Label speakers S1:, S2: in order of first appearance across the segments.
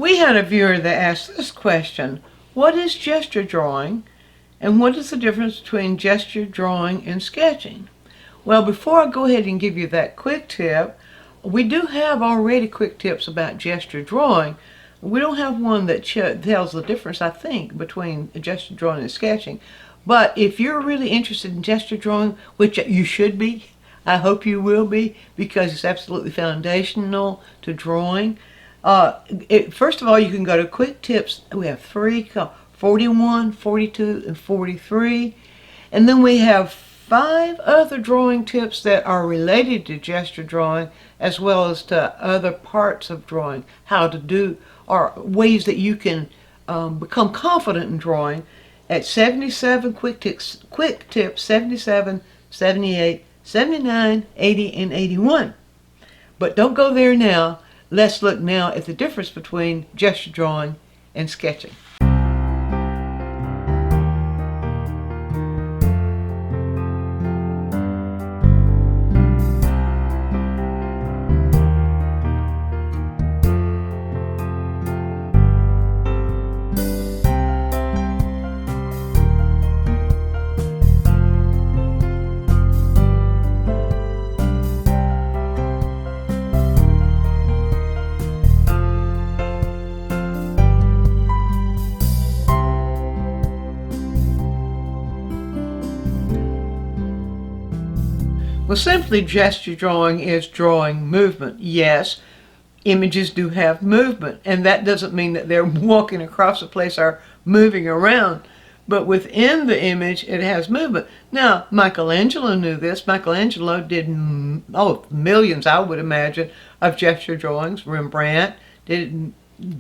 S1: We had a viewer that asked this question: what is gesture drawing, and what is the difference between gesture drawing and sketching? Well, before I go ahead and give you that quick tip, we do have already quick tips about gesture drawing. We don't have one that tells the difference, I think, between gesture drawing and sketching. But if you're really interested in gesture drawing, which you should be, I hope you will be, because it's absolutely foundational to drawing. First of all, you can go to quick tips. We have 3, 41, 42, and 43. And then we have 5 other drawing tips that are related to gesture drawing, as well as to other parts of drawing, how to do, or ways that you can become confident in drawing at 77 quick tips 77, 78, 79, 80, and 81. But don't go there now. Let's look now at the difference between gesture drawing and sketching. Well, simply gesture drawing is drawing movement. Yes, images do have movement, and that doesn't mean that they're walking across the place or moving around, but within the image it has movement. Now, Michelangelo knew this. Michelangelo did millions, I would imagine, of gesture drawings. Rembrandt did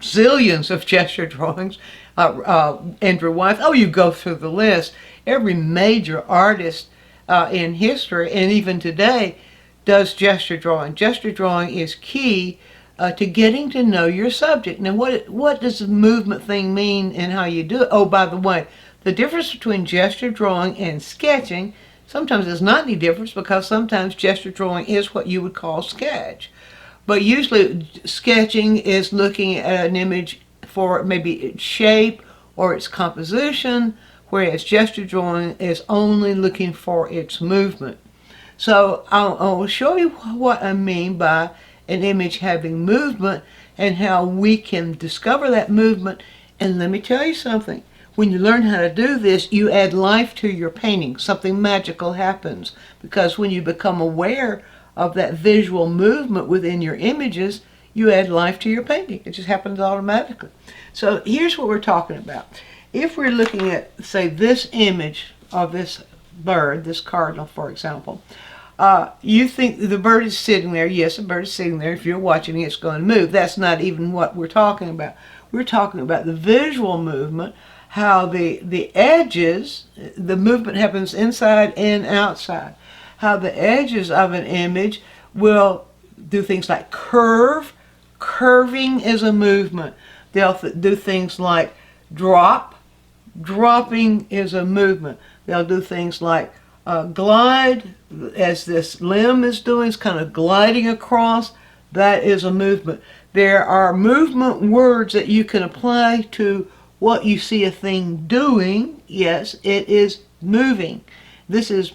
S1: zillions of gesture drawings. Andrew Wyeth, you go through the list. Every major artist in history, and even today, does gesture drawing. Gesture drawing is key to getting to know your subject. Now, what does the movement thing mean and how you do it? Oh, by the way, the difference between gesture drawing and sketching, sometimes there's not any difference, because sometimes gesture drawing is what you would call sketch. But usually sketching is looking at an image for maybe its shape or its composition, whereas gesture drawing is only looking for its movement. So I'll show you what I mean by an image having movement and how we can discover that movement. And let me tell you something. When you learn how to do this, you add life to your painting. Something magical happens, because when you become aware of that visual movement within your images, you add life to your painting. It just happens automatically. So here's what we're talking about. If we're looking at, say, this image of this bird, this cardinal, for example, you think the bird is sitting there. Yes, the bird is sitting there. If you're watching it, it's going to move. That's not even what we're talking about. We're talking about the visual movement, how the edges, the movement happens inside and outside, how the edges of an image will do things like curve. Curving is a movement. They'll do things like drop. Dropping is a movement. They'll do things like glide, as this limb is doing. It's kind of gliding across. That is a movement. There are movement words that you can apply to what you see a thing doing. Yes, it is moving. This is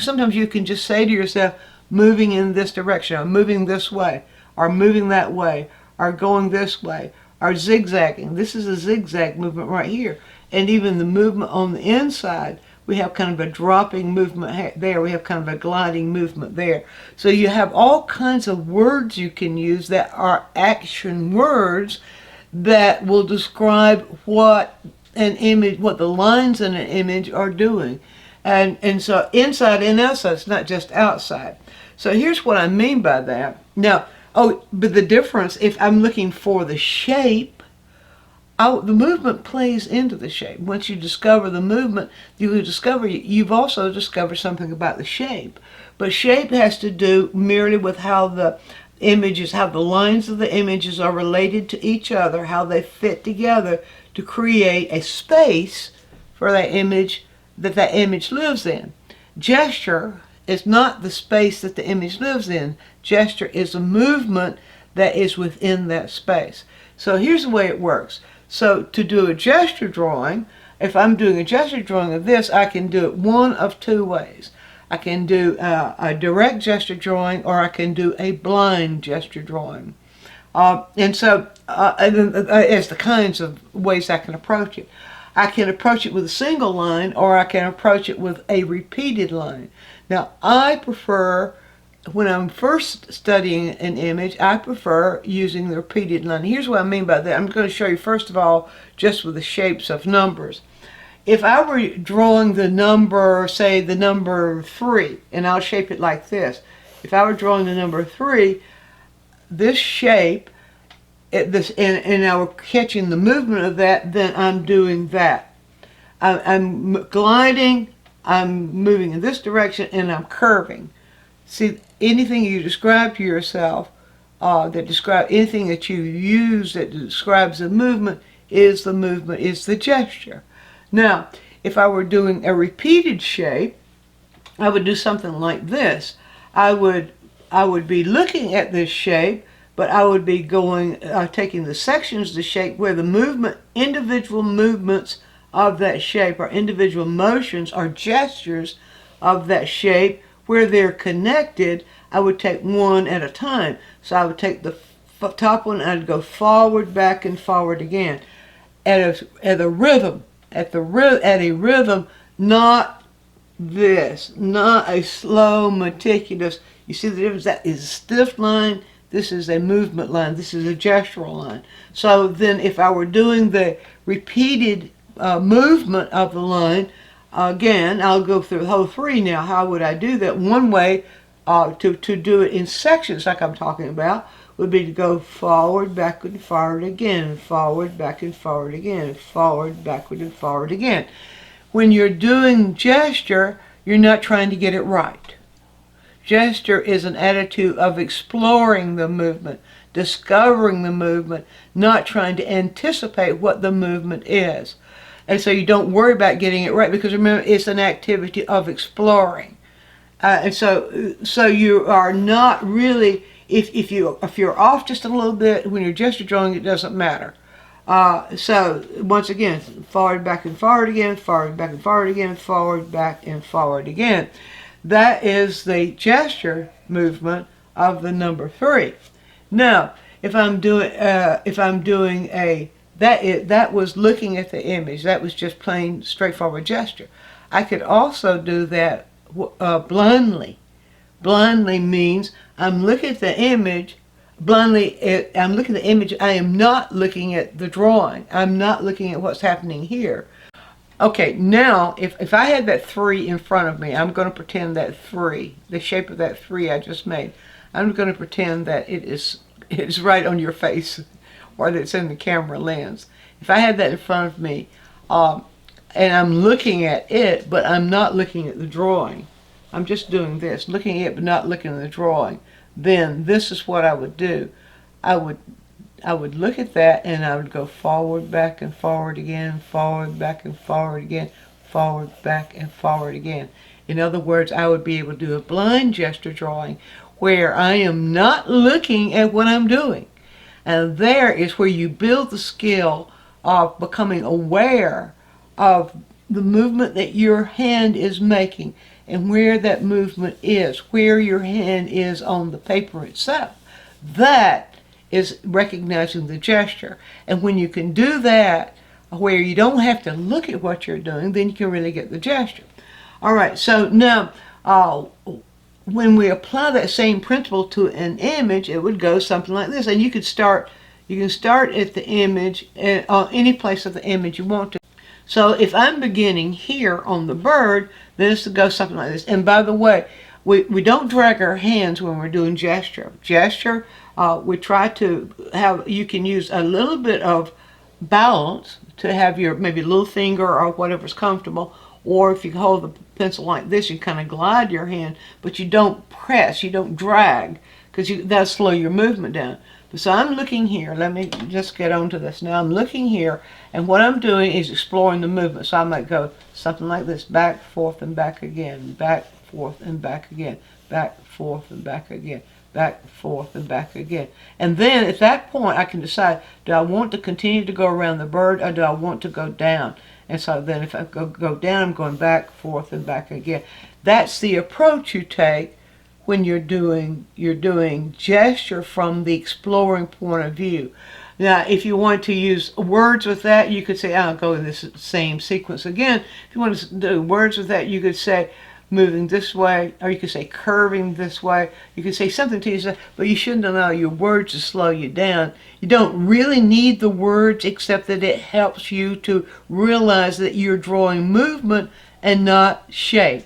S1: sometimes you can just say to yourself, moving in this direction, or moving this way, or moving that way, or going this way, or zigzagging. This is a zigzag movement right here. And even the movement on the inside, we have kind of a dropping movement there. We have kind of a gliding movement there. So you have all kinds of words you can use that are action words that will describe what an image, what the lines in an image are doing. And so inside and outside, it's not just outside. So here's what I mean by that. Now, but the difference, if I'm looking for the shape, the movement plays into the shape. Once you discover the movement, you've also discovered something about the shape. But shape has to do merely with how the images, how the lines of the images are related to each other, how they fit together to create a space for that image lives in. Gesture is not the space that the image lives in. Gesture is a movement that is within that space. So here's the way it works. So to do a gesture drawing, if I'm doing a gesture drawing of this, I can do it one of two ways. I can do a direct gesture drawing, or I can do a blind gesture drawing. As the kinds of ways I can approach it. I can approach it with a single line, or I can approach it with a repeated line. Now, I prefer, when I'm first studying an image, I prefer using the repeated line. Here's what I mean by that. I'm going to show you, first of all, just with the shapes of numbers. If I were drawing the number, say the number 3, and I'll shape it like this. If I were drawing the number 3, this shape, and I were catching the movement of that, then I'm doing that. I'm gliding, I'm moving in this direction, and I'm curving. See, anything you describe to yourself, anything that you use that describes the movement, is the gesture. Now, if I were doing a repeated shape, I would do something like this. I would be looking at this shape, but I would be taking the sections of the shape where the individual movements of that shape, or individual motions or gestures of that shape, where they're connected. I would take one at a time. So I would take the top one, and I'd go forward, back, and forward again. At a rhythm, not this, not a slow, meticulous. You see the difference? That is a stiff line. This is a movement line. This is a gestural line. So then if I were doing the repeated movement of the line, again, I'll go through the whole 3 now. How would I do that? One way to do it in sections like I'm talking about would be to go forward, backward, and forward again, forward, back, and forward again, forward, backward, and forward again. When you're doing gesture, you're not trying to get it right. Gesture is an attitude of exploring the movement, discovering the movement, not trying to anticipate what the movement is. And so you don't worry about getting it right, because remember, it's an activity of exploring. And so you are not really, if you're off just a little bit when you're gesture drawing, it doesn't matter. So once again, forward, back, and forward again, forward, back, and forward again, forward, back, and forward again. That is the gesture movement of the number 3. Now, if I'm doing that was looking at the image. That was just plain straightforward gesture. I could also do that blindly. Blindly means I'm looking at the image. Blindly, I'm looking at the image. I am not looking at the drawing. I'm not looking at what's happening here. Okay, now, if I had that 3 in front of me, I'm going to pretend that 3, the shape of that 3 I just made, I'm going to pretend that it is right on your face, or that it's in the camera lens. If I had that in front of me, and I'm looking at it, but I'm not looking at the drawing, I'm just doing this, looking at it but not looking at the drawing, then this is what I would do. I would look at that, and I would go forward, back, and forward again, forward, back, and forward again, forward, back, and forward again. In other words, I would be able to do a blind gesture drawing where I am not looking at what I'm doing. And there is where you build the skill of becoming aware of the movement that your hand is making, and where that movement is, where your hand is on the paper itself. That is recognizing the gesture. And when you can do that, where you don't have to look at what you're doing, then you can really get the gesture. All right, so now when we apply that same principle to an image, it would go something like this. And you can start at the image, any place of the image you want to. So if I'm beginning here on the bird, then it's to go something like this. And by the way, we don't drag our hands when we're doing gesture. Gesture, we try to have, you can use a little bit of balance to have your maybe little finger or whatever's comfortable, or if you hold the pencil like this, you kind of glide your hand, but you don't press, you don't drag, because that'll slow your movement down. So I'm looking here. Let me just get on to this. Now I'm looking here, and what I'm doing is exploring the movement. So I might go something like this, back, forth, and back again, back, forth, and back again, back, forth, and back again, back and forth and back again. And then at that point I can decide, do I want to continue to go around the bird or do I want to go down? And so then if I go down, I'm going back, forth, and back again. That's the approach you take when you're doing gesture from the exploring point of view. Now, if you want to use words with that, you could say, I'll go in this same sequence again. If you want to do words with that, you could say moving this way, or you could say curving this way. You could say something to yourself, but you shouldn't allow your words to slow you down. You don't really need the words, except that it helps you to realize that you're drawing movement and not shape.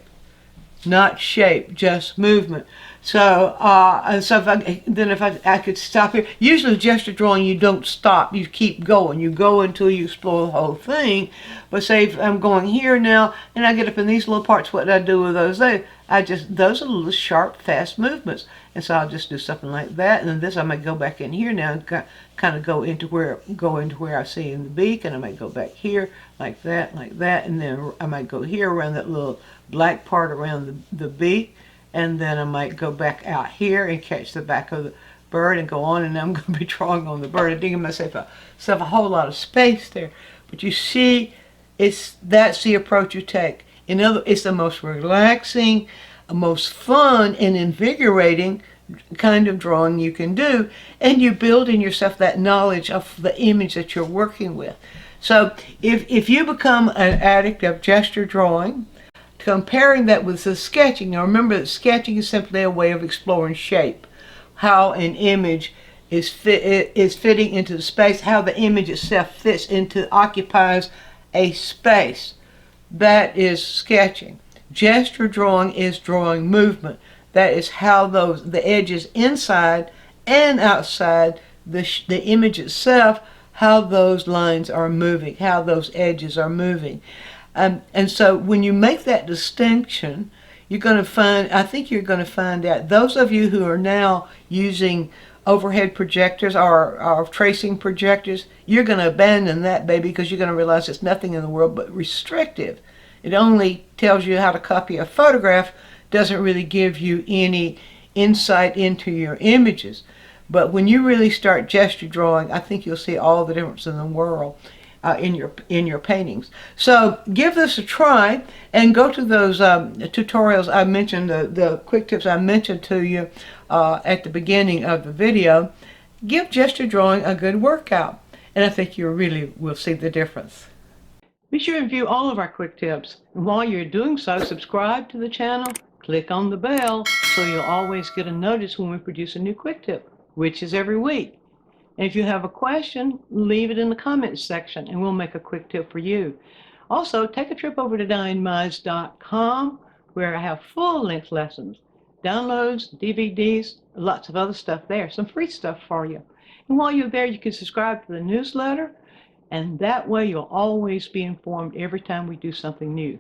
S1: Not shape, just movement. So, if I could stop here. Usually with gesture drawing, you don't stop. You keep going. You go until you explore the whole thing. But say if I'm going here now, and I get up in these little parts, what do I do with those? Those are little sharp, fast movements. And so I'll just do something like that. And then this, I might go back in here now and kind of go into where I see in the beak. And I might go back here like that. And then I might go here around that little black part around the beak. And then I might go back out here and catch the back of the bird and go on, and I'm going to be drawing on the bird. I'm digging myself a whole lot of space there. But you see, that's the approach you take. It's the most relaxing, most fun, and invigorating kind of drawing you can do. And you build in yourself that knowledge of the image that you're working with. So if you become an addict of gesture drawing, comparing that with the sketching. Now remember that sketching is simply a way of exploring shape, how an image is fitting into the space, how the image itself occupies a space. That is sketching. Gesture drawing is drawing movement. That is how the edges inside and outside the image itself, how those lines are moving, how those edges are moving. And so when you make that distinction, you're going to find out, those of you who are now using overhead projectors or tracing projectors, you're going to abandon that, baby, because you're going to realize it's nothing in the world but restrictive. It only tells you how to copy a photograph, doesn't really give you any insight into your images. But when you really start gesture drawing, I think you'll see all the difference in the world. In your paintings. So give this a try and go to those tutorials I mentioned, the quick tips I mentioned to you at the beginning of the video. Give gesture drawing a good workout, and I think you really will see the difference. Be sure and view all of our quick tips. And while you're doing so, subscribe to the channel, click on the bell so you'll always get a notice when we produce a new quick tip, which is every week. And if you have a question, leave it in the comments section and we'll make a quick tip for you. Also, take a trip over to DianneMize.com where I have full-length lessons, downloads, DVDs, lots of other stuff there, some free stuff for you. And while you're there, you can subscribe to the newsletter, and that way you'll always be informed every time we do something new.